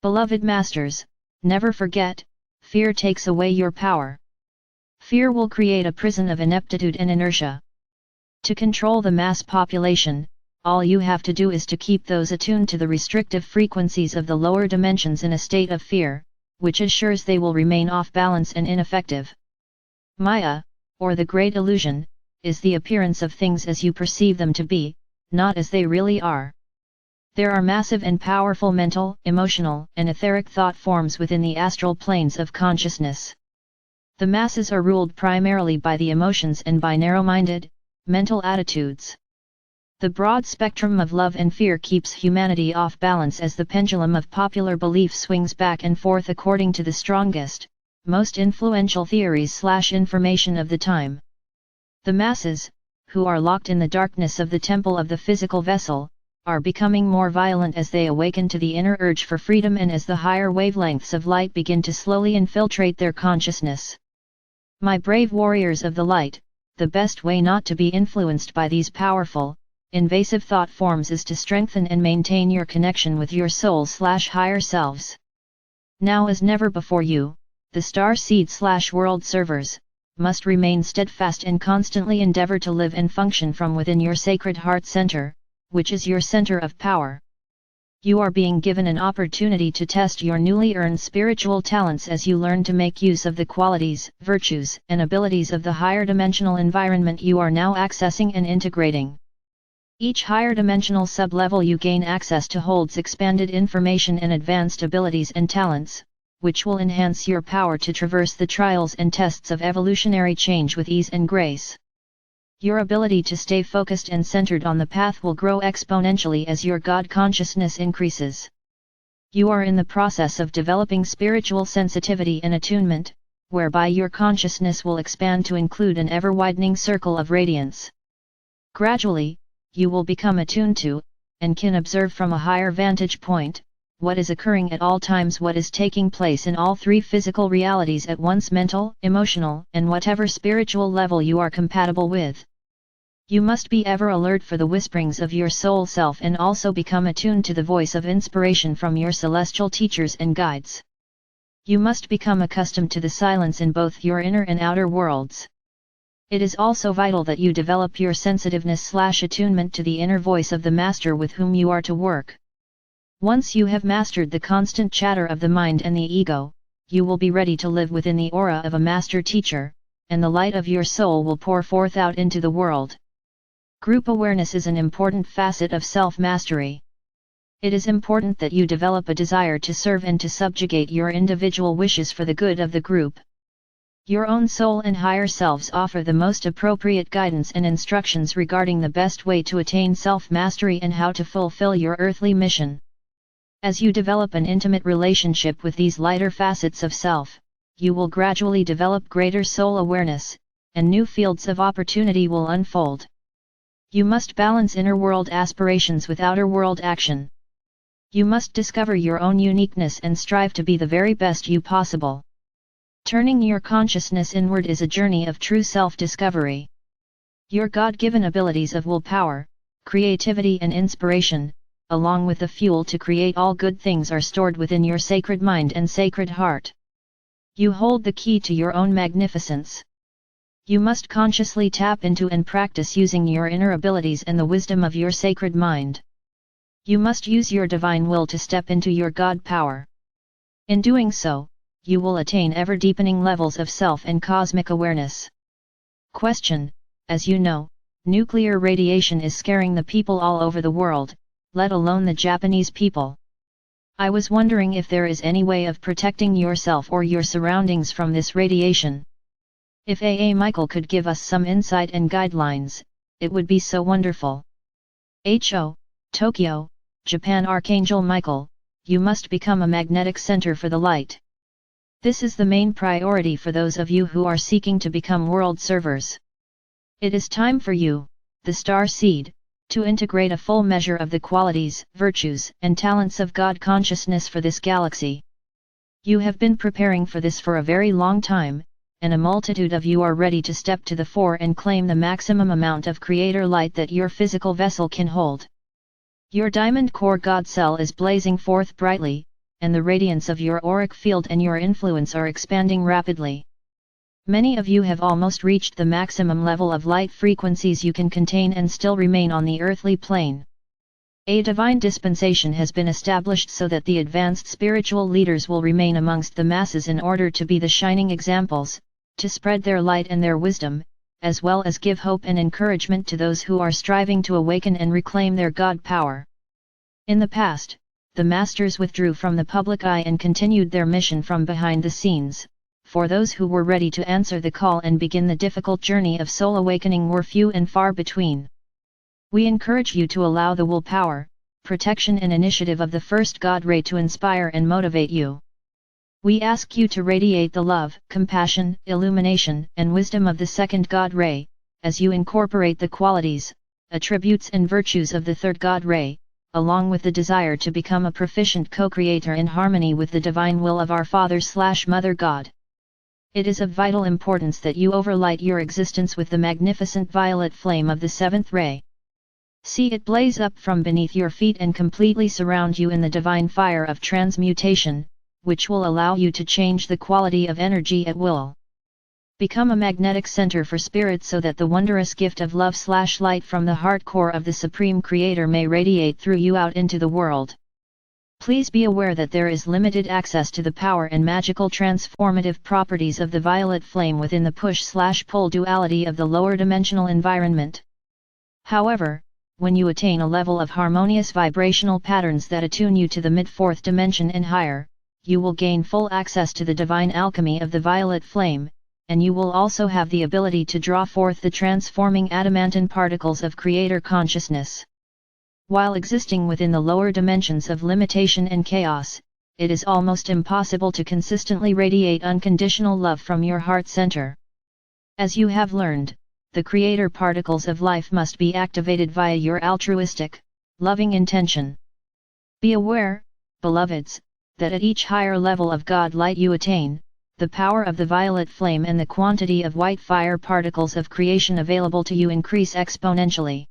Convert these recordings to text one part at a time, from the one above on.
Beloved masters, never forget, fear takes away your power. Fear will create a prison of ineptitude and inertia. To control the mass population, all you have to do is to keep those attuned to the restrictive frequencies of the lower dimensions in a state of fear, which assures they will remain off balance and ineffective. Maya, or the great illusion, is the appearance of things as you perceive them to be, not as they really are. There are massive and powerful mental, emotional, and etheric thought forms within the astral planes of consciousness. The masses are ruled primarily by the emotions and by narrow-minded, mental attitudes. The broad spectrum of love and fear keeps humanity off balance as the pendulum of popular belief swings back and forth according to the strongest, most influential theories/information of the time. The masses, who are locked in the darkness of the temple of the physical vessel, are becoming more violent as they awaken to the inner urge for freedom and as the higher wavelengths of light begin to slowly infiltrate their consciousness. My brave warriors of the light, the best way not to be influenced by these powerful, invasive thought forms is to strengthen and maintain your connection with your soul/higher selves. Now as never before you, the star seed/world servers, must remain steadfast and constantly endeavor to live and function from within your sacred heart center, which is your center of power. You are being given an opportunity to test your newly earned spiritual talents as you learn to make use of the qualities, virtues, and abilities of the higher dimensional environment you are now accessing and integrating. Each higher dimensional sub-level you gain access to holds expanded information and advanced abilities and talents, which will enhance your power to traverse the trials and tests of evolutionary change with ease and grace. Your ability to stay focused and centered on the path will grow exponentially as your God consciousness increases. You are in the process of developing spiritual sensitivity and attunement, whereby your consciousness will expand to include an ever-widening circle of radiance. Gradually, you will become attuned to, and can observe from a higher vantage point, what is occurring at all times, what is taking place in all three physical realities at once: mental, emotional, and whatever spiritual level you are compatible with. You must be ever alert for the whisperings of your soul self and also become attuned to the voice of inspiration from your celestial teachers and guides. You must become accustomed to the silence in both your inner and outer worlds. It is also vital that you develop your sensitiveness/attunement to the inner voice of the master with whom you are to work. Once you have mastered the constant chatter of the mind and the ego, you will be ready to live within the aura of a master teacher, and the light of your soul will pour forth out into the world. Group awareness is an important facet of self-mastery. It is important that you develop a desire to serve and to subjugate your individual wishes for the good of the group. Your own soul and higher selves offer the most appropriate guidance and instructions regarding the best way to attain self-mastery and how to fulfill your earthly mission. As you develop an intimate relationship with these lighter facets of self, you will gradually develop greater soul awareness, and new fields of opportunity will unfold. You must balance inner world aspirations with outer world action. You must discover your own uniqueness and strive to be the very best you possible. Turning your consciousness inward is a journey of true self-discovery. Your God-given abilities of willpower, creativity and inspiration, along with the fuel to create all good things, are stored within your sacred mind and sacred heart. You hold the key to your own magnificence. You must consciously tap into and practice using your inner abilities and the wisdom of your sacred mind. You must use your divine will to step into your God power. In doing so, you will attain ever-deepening levels of self and cosmic awareness. Question: as you know, nuclear radiation is scaring the people all over the world, let alone the Japanese people. I was wondering if there is any way of protecting yourself or your surroundings from this radiation. If A.A. Michael could give us some insight and guidelines, it would be so wonderful. H.O., Tokyo, Japan. Archangel Michael, you must become a magnetic center for the light. This is the main priority for those of you who are seeking to become world servers. It is time for you, the star seed, to integrate a full measure of the qualities, virtues, and talents of God consciousness for this galaxy. You have been preparing for this for a very long time, and a multitude of you are ready to step to the fore and claim the maximum amount of creator light that your physical vessel can hold. Your diamond core God cell is blazing forth brightly, and the radiance of your auric field and your influence are expanding rapidly. Many of you have almost reached the maximum level of light frequencies you can contain and still remain on the earthly plane. A divine dispensation has been established so that the advanced spiritual leaders will remain amongst the masses in order to be the shining examples, to spread their light and their wisdom, as well as give hope and encouragement to those who are striving to awaken and reclaim their God power. In the past, the masters withdrew from the public eye and continued their mission from behind the scenes. For those who were ready to answer the call and begin the difficult journey of soul awakening were few and far between. We encourage you to allow the willpower, protection and initiative of the first God ray to inspire and motivate you. We ask you to radiate the love, compassion, illumination, and wisdom of the second God ray, as you incorporate the qualities, attributes and virtues of the third God ray, along with the desire to become a proficient co-creator in harmony with the divine will of our Father/Mother God. It is of vital importance that you overlight your existence with the magnificent violet flame of the seventh ray. See it blaze up from beneath your feet and completely surround you in the divine fire of transmutation, which will allow you to change the quality of energy at will. Become a magnetic center for spirit so that the wondrous gift of love/light from the heart core of the Supreme Creator may radiate through you out into the world. Please be aware that there is limited access to the power and magical transformative properties of the violet flame within the push/pull duality of the lower dimensional environment. However, when you attain a level of harmonious vibrational patterns that attune you to the mid-fourth dimension and higher, you will gain full access to the divine alchemy of the violet flame, and you will also have the ability to draw forth the transforming adamantine particles of creator consciousness. While existing within the lower dimensions of limitation and chaos, it is almost impossible to consistently radiate unconditional love from your heart center. As you have learned, the creator particles of life must be activated via your altruistic, loving intention. Be aware, beloveds, that at each higher level of God light you attain, the power of the violet flame and the quantity of white fire particles of creation available to you increase exponentially.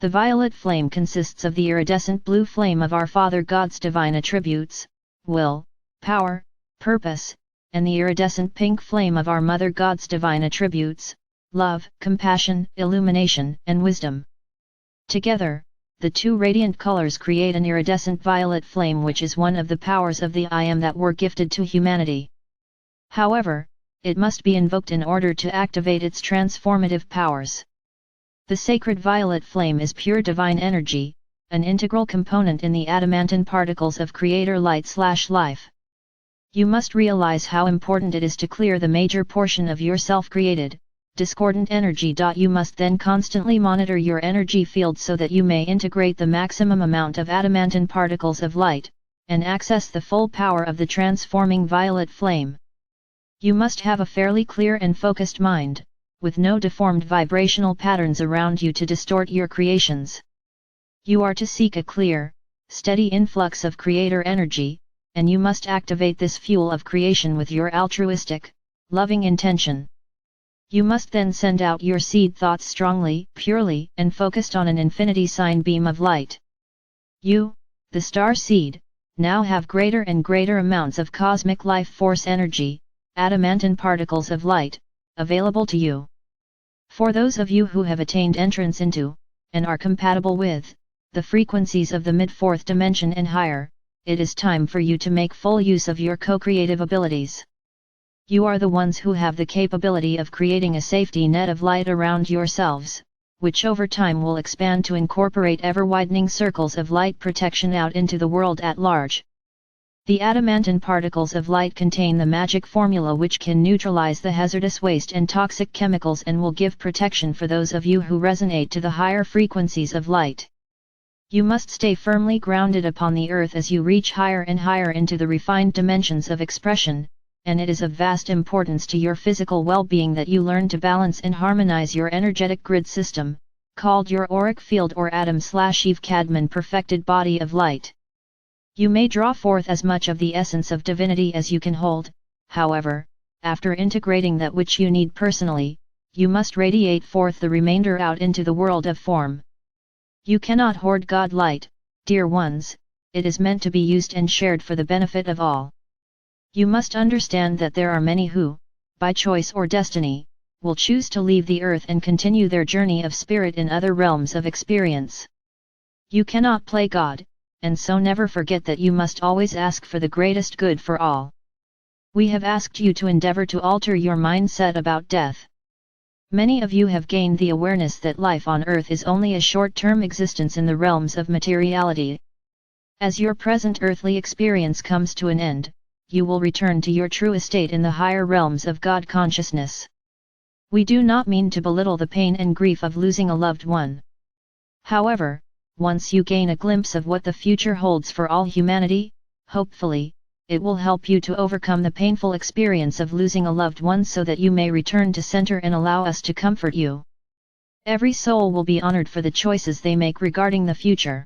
The violet flame consists of the iridescent blue flame of our Father God's divine attributes, will, power, purpose, and the iridescent pink flame of our Mother God's divine attributes, love, compassion, illumination, and wisdom. Together, the two radiant colors create an iridescent violet flame, which is one of the powers of the I Am that were gifted to humanity. However, it must be invoked in order to activate its transformative powers. The sacred violet flame is pure divine energy, an integral component in the adamantine particles of creator light/life. You must realize how important it is to clear the major portion of your self-created, discordant energy. You must then constantly monitor your energy field so that you may integrate the maximum amount of adamantine particles of light, and access the full power of the transforming violet flame. You must have a fairly clear and focused mind, with no deformed vibrational patterns around you to distort your creations. You are to seek a clear, steady influx of creator energy, and you must activate this fuel of creation with your altruistic, loving intention. You must then send out your seed thoughts strongly, purely, and focused on an infinity sign beam of light. You, the star seed, now have greater and greater amounts of cosmic life force energy, adamantine particles of light, available to you. For those of you who have attained entrance into, and are compatible with, the frequencies of the mid-fourth dimension and higher, it is time for you to make full use of your co-creative abilities. You are the ones who have the capability of creating a safety net of light around yourselves, which over time will expand to incorporate ever-widening circles of light protection out into the world at large. The adamantine particles of light contain the magic formula which can neutralize the hazardous waste and toxic chemicals and will give protection for those of you who resonate to the higher frequencies of light. You must stay firmly grounded upon the earth as you reach higher and higher into the refined dimensions of expression, and it is of vast importance to your physical well-being that you learn to balance and harmonize your energetic grid system, called your auric field or Adam/Eve Cadman perfected body of light. You may draw forth as much of the essence of divinity as you can hold, however, after integrating that which you need personally, you must radiate forth the remainder out into the world of form. You cannot hoard God light, dear ones, it is meant to be used and shared for the benefit of all. You must understand that there are many who, by choice or destiny, will choose to leave the earth and continue their journey of spirit in other realms of experience. You cannot play God, and so never forget that you must always ask for the greatest good for all. We have asked you to endeavor to alter your mindset about death. Many of you have gained the awareness that life on earth is only a short-term existence in the realms of materiality. As your present earthly experience comes to an end, you will return to your true estate in the higher realms of God consciousness. We do not mean to belittle the pain and grief of losing a loved one. However, once you gain a glimpse of what the future holds for all humanity, hopefully, it will help you to overcome the painful experience of losing a loved one so that you may return to center and allow us to comfort you. Every soul will be honored for the choices they make regarding the future.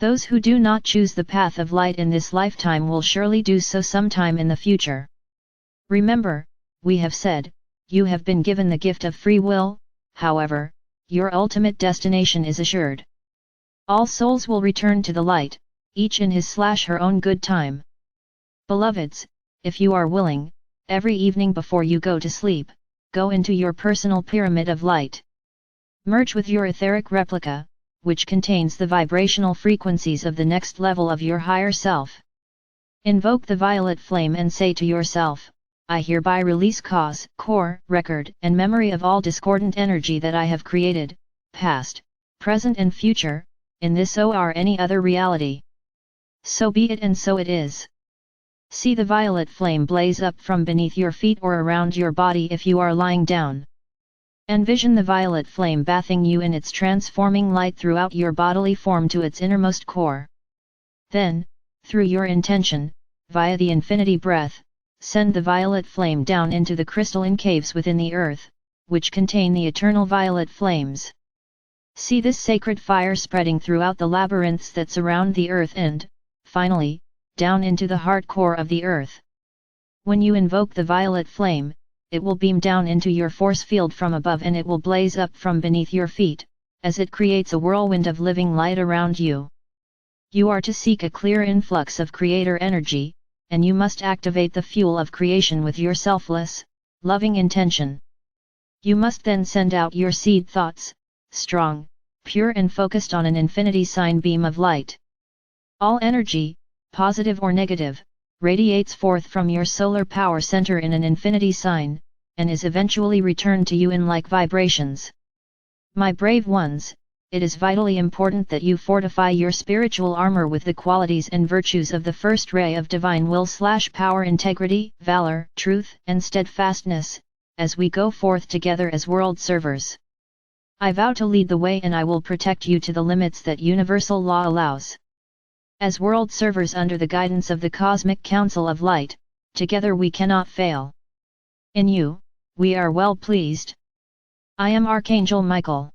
Those who do not choose the path of light in this lifetime will surely do so sometime in the future. Remember, we have said, you have been given the gift of free will, however, your ultimate destination is assured. All souls will return to the light, each in his/her own good time. Beloveds, if you are willing, every evening before you go to sleep, go into your personal pyramid of light. Merge with your etheric replica, which contains the vibrational frequencies of the next level of your higher self. Invoke the violet flame and say to yourself, I hereby release cause, core, record, and memory of all discordant energy that I have created, past, present and future, in this or any other reality. So be it and so it is. See the violet flame blaze up from beneath your feet or around your body if you are lying down. Envision the violet flame bathing you in its transforming light throughout your bodily form to its innermost core. Then, through your intention, via the infinity breath, send the violet flame down into the crystalline caves within the earth, which contain the eternal violet flames. See this sacred fire spreading throughout the labyrinths that surround the earth and, finally, down into the heart core of the earth. When you invoke the violet flame, it will beam down into your force field from above and it will blaze up from beneath your feet, as it creates a whirlwind of living light around you. You are to seek a clear influx of creator energy, and you must activate the fuel of creation with your selfless, loving intention. You must then send out your seed thoughts, strong, pure and focused on an infinity sign beam of light. All energy, positive or negative, radiates forth from your solar power center in an infinity sign, and is eventually returned to you in like vibrations. My brave ones, it is vitally important that you fortify your spiritual armor with the qualities and virtues of the first ray of divine will/power, integrity, valor, truth, and steadfastness, as we go forth together as world servers. I vow to lead the way and I will protect you to the limits that universal law allows. As world servers under the guidance of the Cosmic Council of Light, together we cannot fail. In you, we are well pleased. I am Archangel Michael.